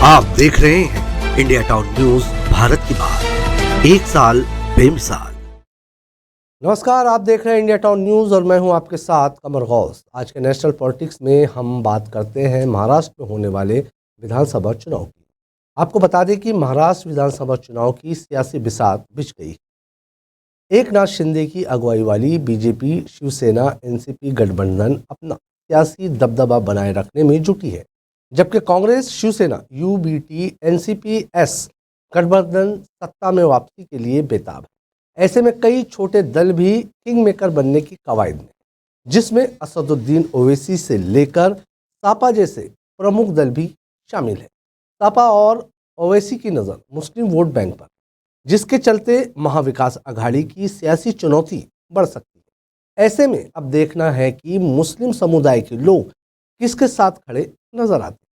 आप देख रहे हैं इंडिया टाउन न्यूज, भारत की बात, एक साल बेमिसाल। नमस्कार, आप देख रहे हैं इंडिया टाउन न्यूज और मैं हूं आपके साथ कमर गौस। आज के नेशनल पॉलिटिक्स में हम बात करते हैं महाराष्ट्र में होने वाले विधानसभा चुनाव की। आपको बता दें कि महाराष्ट्र विधानसभा चुनाव की सियासी बिसात बिछ गई। एकनाथ शिंदे की अगुवाई वाली बीजेपी, शिवसेना, एनसीपी गठबंधन अपना सियासी दबदबा बनाए रखने में जुटी है, जबकि कांग्रेस, शिवसेना, यूबीटी, एनसीपी-एस गठबंधन सत्ता में वापसी के लिए बेताब है। ऐसे में कई छोटे दल भी किंग मेकर बनने की कवायद में, जिसमें असदुद्दीन ओवैसी से लेकर सपा जैसे प्रमुख दल भी शामिल है। सपा और ओवैसी की नज़र मुस्लिम वोट बैंक पर, जिसके चलते महाविकास अघाड़ी की सियासी चुनौती बढ़ सकती है। ऐसे में अब देखना है कि मुस्लिम समुदाय के लोग किसके साथ खड़े नजर आते हैं।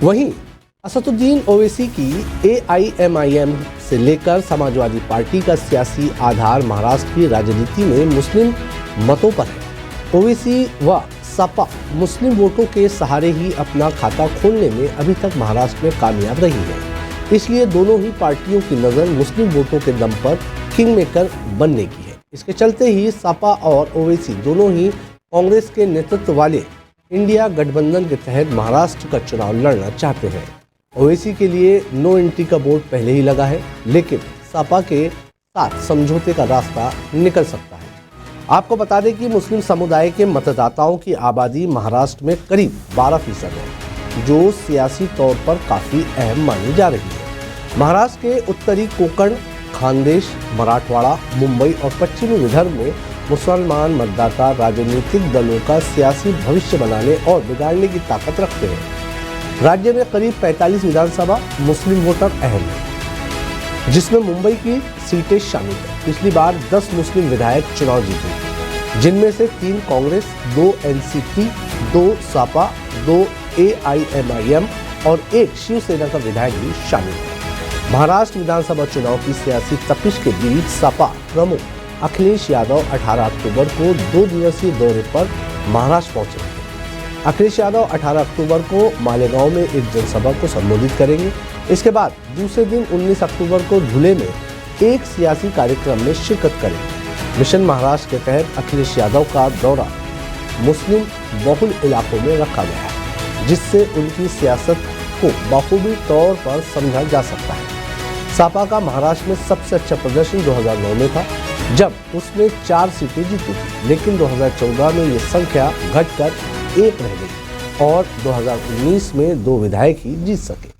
वहीं असदुद्दीन ओवैसी की AIMIM से लेकर समाजवादी पार्टी का सियासी आधार महाराष्ट्र की राजनीति में मुस्लिम मतों पर है। ओवैसी व सपा मुस्लिम वोटों के सहारे ही अपना खाता खोलने में अभी तक महाराष्ट्र में कामयाब रही है। इसलिए दोनों ही पार्टियों की नज़र मुस्लिम वोटों के दम पर किंग मेकर बनने की है। इसके चलते ही सपा और ओवैसी दोनों ही कांग्रेस के नेतृत्व वाले इंडिया गठबंधन के तहत महाराष्ट्र का चुनाव लड़ना चाहते हैं। ओवैसी के लिए नो एंट्री का बोर्ड पहले ही लगा है, लेकिन सपा के साथ समझौते का रास्ता निकल सकता है। आपको बता दें कि मुस्लिम समुदाय के मतदाताओं की आबादी महाराष्ट्र में करीब 12% है, जो सियासी तौर पर काफ़ी अहम मानी जा रही है। महाराष्ट्र के उत्तरी कोंकण, खानदेश, मराठवाड़ा, मुंबई और पश्चिमी विदर्भ में मुसलमान मतदाता राजनीतिक दलों का सियासी भविष्य बनाने और बिगाड़ने की ताकत रखते हैं। राज्य में करीब 45 विधानसभा मुस्लिम वोटर अहम है, जिसमें मुंबई की सीटें शामिल हैं। पिछली बार 10 मुस्लिम विधायक चुनाव जीते, जिनमें से 3 कांग्रेस, 2 एनसीपी, 2 सपा, 2 AIMIM और 1 शिवसेना का विधायक भी शामिल है। महाराष्ट्र विधानसभा चुनाव की सियासी तपिश के बीच सपा प्रमुख अखिलेश यादव 18 अक्टूबर को 2 दिवसीय दौरे पर महाराष्ट्र पहुंचे थे। अखिलेश यादव 18 अक्टूबर को मालेगांव में एक जनसभा को संबोधित करेंगे। इसके बाद दूसरे दिन 19 अक्टूबर को धुले में एक सियासी कार्यक्रम में शिरकत करेंगे। मिशन महाराष्ट्र के तहत अखिलेश यादव का दौरा मुस्लिम बहुल इलाकों में रखा गया है, जिससे उनकी सियासत को बखूबी तौर पर समझा जा सकता है। सपा का महाराष्ट्र में सबसे अच्छा प्रदर्शन 2009 में था, जब उसने 4 सीटें जीती थी, लेकिन 2014 में ये संख्या घटकर 1 रह गई और 2019 में 2 विधायक ही जीत सके।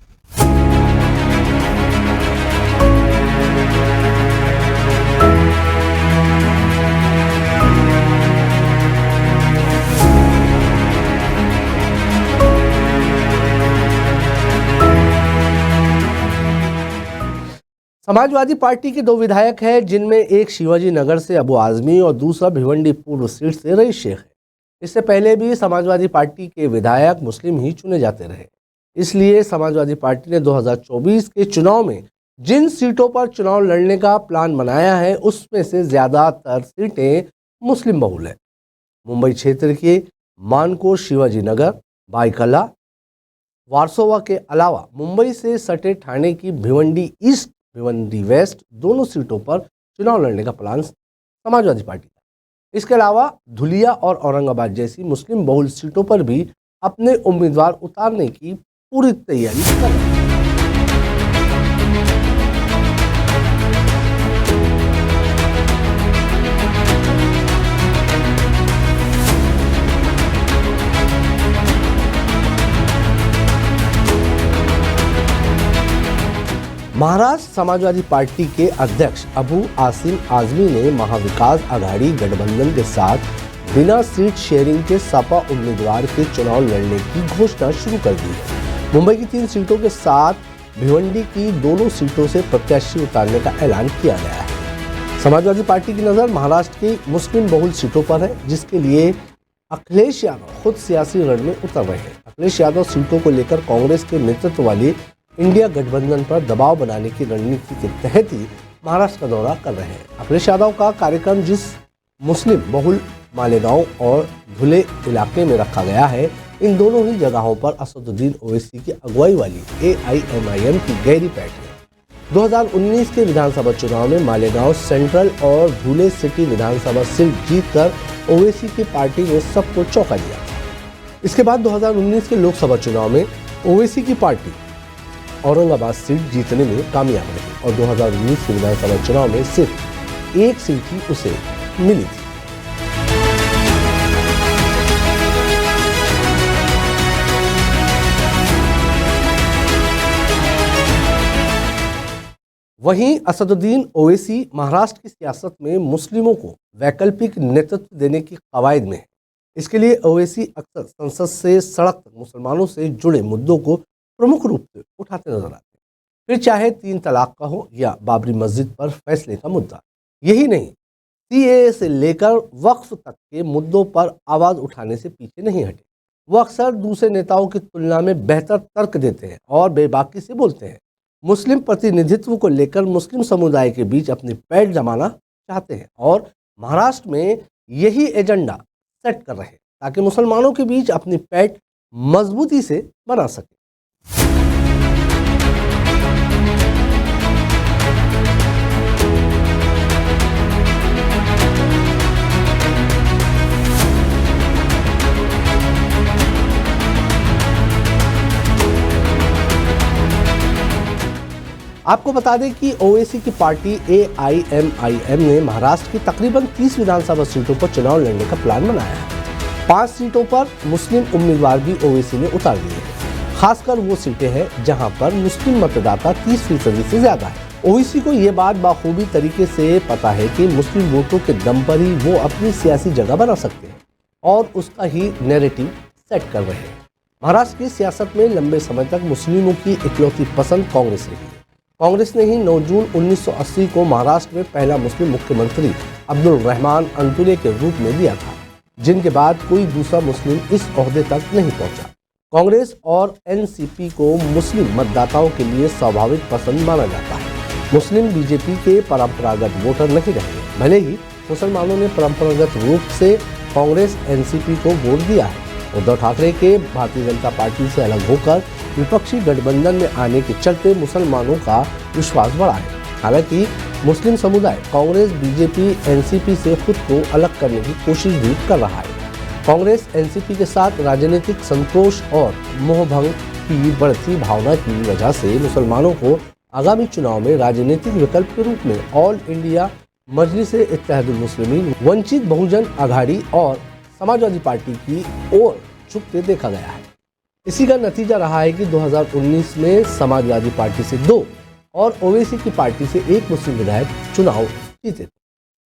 समाजवादी पार्टी के 2 विधायक हैं, जिनमें एक शिवाजी नगर से अबू आजमी और दूसरा भिवंडी पूर्व सीट से रईस शेख है। इससे पहले भी समाजवादी पार्टी के विधायक मुस्लिम ही चुने जाते रहे। इसलिए समाजवादी पार्टी ने 2024 के चुनाव में जिन सीटों पर चुनाव लड़ने का प्लान बनाया है, उसमें से ज़्यादातर सीटें मुस्लिम बहुल है। मुंबई क्षेत्र के मानकोर, शिवाजी नगर, बायकला, वारसोवा के अलावा मुंबई से सटे ठाणे की भिवंडी ईस्ट, भिवंडी वेस्ट दोनों सीटों पर चुनाव लड़ने का प्लान समाजवादी पार्टी का। इसके अलावा धुलिया और औरंगाबाद जैसी मुस्लिम बहुल सीटों पर भी अपने उम्मीदवार उतारने की पूरी तैयारी कर रहे हैं। महाराष्ट्र समाजवादी पार्टी के अध्यक्ष अबू आसिम आजमी ने महाविकास अघाड़ी गठबंधन के साथ बिना सीट शेयरिंग के सपा उम्मीदवार के चुनाव लड़ने की घोषणा शुरू कर दी है। मुंबई की 3 सीटों के साथ भिवंडी की दोनों सीटों से प्रत्याशी उतारने का ऐलान किया गया है। समाजवादी पार्टी की नज़र महाराष्ट्र की मुस्लिम बहुल सीटों पर है, जिसके लिए अखिलेश यादव खुद सियासी रण में उतर रहे हैं। अखिलेश यादव सीटों को लेकर कांग्रेस के नेतृत्व वाली इंडिया गठबंधन पर दबाव बनाने की रणनीति के तहत ही महाराष्ट्र का दौरा कर रहे हैं। अखिलेश यादव का कार्यक्रम जिस मुस्लिम बहुल मालेगांव और धुले इलाके में रखा गया है, इन दोनों ही जगहों पर असदुद्दीन ओवैसी की अगुवाई वाली AIMIM की गहरी पैठ है। 2019 के विधानसभा चुनाव में मालेगांव सेंट्रल और धुले सिटी विधानसभा सीट जीतकर ओवैसी की पार्टी ने सबको चौंका दिया था। इसके बाद 2019 के लोकसभा चुनाव में ओवैसी की पार्टी औरंगाबाद सीट जीतने में कामयाब रही और 2019 के विधानसभा चुनाव में सिर्फ एक सीट ही उसे मिली थी। वहीं असदुद्दीन ओवैसी महाराष्ट्र की सियासत में मुस्लिमों को वैकल्पिक नेतृत्व देने की कवायद में है। इसके लिए ओवैसी अक्सर संसद से सड़क तक मुसलमानों से जुड़े मुद्दों को प्रमुख रूप से उठाते नजर आते हैं, फिर चाहे 3 तलाक का हो या बाबरी मस्जिद पर फैसले का मुद्दा। यही नहीं, CAA से लेकर वक्फ तक के मुद्दों पर आवाज उठाने से पीछे नहीं हटे। वो अक्सर दूसरे नेताओं की तुलना में बेहतर तर्क देते हैं और बेबाकी से बोलते हैं। मुस्लिम प्रतिनिधित्व को लेकर मुस्लिम समुदाय के बीच अपनी पैठ जमाना चाहते हैं और महाराष्ट्र में यही एजेंडा सेट कर रहे हैं ताकि मुसलमानों के बीच अपनी पैठ मजबूती से बना सके। आपको बता दें कि ओवैसी की पार्टी AIMIM ने महाराष्ट्र की तकरीबन 30 विधानसभा सीटों पर चुनाव लड़ने का प्लान बनाया है। 5 सीटों पर मुस्लिम उम्मीदवार भी ओवैसी ने उतार दिए हैं। खासकर वो सीटें हैं जहां पर मुस्लिम मतदाता 30% से ज्यादा है। ओवैसी को ये बात बाखूबी तरीके से पता है कि मुस्लिम वोटों के दम पर ही वो अपनी सियासी जगह बना सकते हैं और उसका ही नैरेटिव सेट कर रहे हैं। महाराष्ट्र की सियासत में लंबे समय तक मुस्लिमों की इकलौती पसंद कांग्रेस रही है। कांग्रेस ने ही 9 जून 1980 को महाराष्ट्र में पहला मुस्लिम मुख्यमंत्री अब्दुल रहमान अंतुले के रूप में दिया था, जिनके बाद कोई दूसरा मुस्लिम इस ओहदे तक नहीं पहुंचा। कांग्रेस और NCP को मुस्लिम मतदाताओं के लिए स्वाभाविक पसंद माना जाता है। मुस्लिम बीजेपी के परंपरागत वोटर नहीं रहे, भले ही मुसलमानों ने परंपरागत रूप से कांग्रेस NCP को वोट दिया है। उद्धव ठाकरे के भारतीय जनता पार्टी से अलग होकर विपक्षी गठबंधन में आने के चलते मुसलमानों का विश्वास बढ़ा है। हालांकि मुस्लिम समुदाय कांग्रेस, बीजेपी, NCP से खुद को अलग करने की कोशिश भी कर रहा है। कांग्रेस NCP के साथ राजनीतिक संतोष और मोहभंग की बढ़ती भावना की वजह से मुसलमानों को आगामी चुनाव में राजनीतिक विकल्प के रूप में ऑल इंडिया मजलिस-ए-इत्तेहादुल मुस्लिमीन, वंचित बहुजन आघाड़ी और समाजवादी पार्टी की ओर झुकते देखा गया है। इसी का नतीजा रहा है कि 2019 में समाजवादी पार्टी से 2 और ओवैसी की पार्टी से 1 मुस्लिम विधायक चुनाव जीते थे।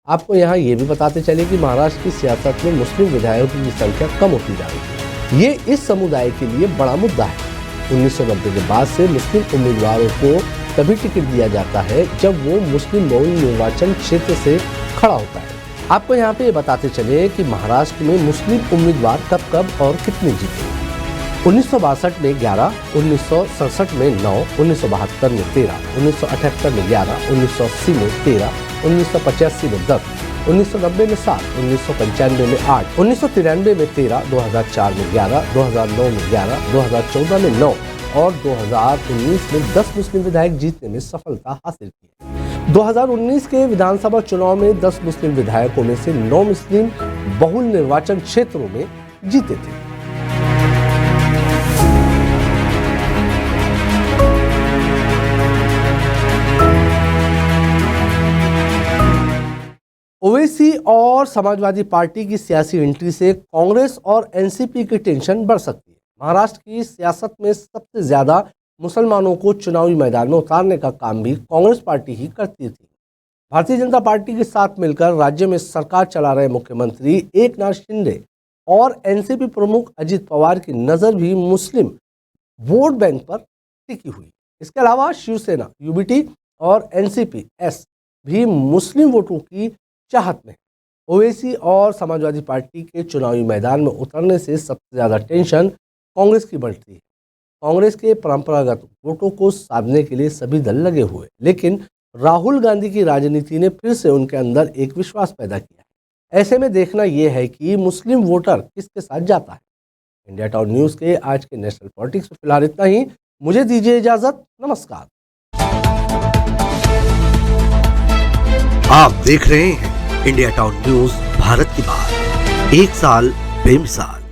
आपको यहाँ ये भी बताते चले कि महाराष्ट्र की सियासत में मुस्लिम विधायकों की संख्या कम होती जा रही है। ये इस समुदाय के लिए बड़ा मुद्दा है। 1990 के बाद से मुस्लिम उम्मीदवारों को तभी टिकट दिया जाता है जब वो मुस्लिम बहुल निर्वाचन क्षेत्र से खड़ा होता है। आपको यहाँ पे ये बताते चले कि महाराष्ट्र में मुस्लिम उम्मीदवार कब और कितने जीते। 1962 में 11, 1967 में 9, 1972 में 13, 1978 में 11, 1980 में 13, 1985 में 10, 1990 में 7, 1995 में 8, 1993 में 13, 2004 में 11, 2009 में 11, 2014 में 9 और 2019 में 10 मुस्लिम विधायक जीतने में सफलता हासिल की। 2019 के विधानसभा चुनाव में 10 मुस्लिम विधायकों में से 9 मुस्लिम बहुल निर्वाचन क्षेत्रों में जीते थे। ओवैसी और समाजवादी पार्टी की सियासी एंट्री से कांग्रेस और NCP की टेंशन बढ़ सकती है। महाराष्ट्र की सियासत में सबसे ज्यादा मुसलमानों को चुनावी मैदान में उतारने का काम भी कांग्रेस पार्टी ही करती थी। भारतीय जनता पार्टी के साथ मिलकर राज्य में सरकार चला रहे मुख्यमंत्री एकनाथ शिंदे और NCP प्रमुख अजित पवार की नज़र भी मुस्लिम वोट बैंक पर टिकी हुई। इसके अलावा शिवसेना, UBT और NCP-S भी मुस्लिम वोटों की चाहत में। ओवैसी और समाजवादी पार्टी के चुनावी मैदान में उतरने से सबसे ज़्यादा टेंशन कांग्रेस की बढ़ती है। कांग्रेस के परंपरागत वोटों को साधने के लिए सभी दल लगे हुए, लेकिन राहुल गांधी की राजनीति ने फिर से उनके अंदर एक विश्वास पैदा किया है। ऐसे में देखना यह है कि मुस्लिम वोटर किसके साथ जाता है। इंडिया टाउन न्यूज़ के आज के नेशनल पॉलिटिक्स में फिलहाल इतना ही। मुझे दीजिए इजाजत। नमस्कार। आप देख रहे हैं इंडिया टाउन न्यूज भारत की बात, एक साल बेमिसाल।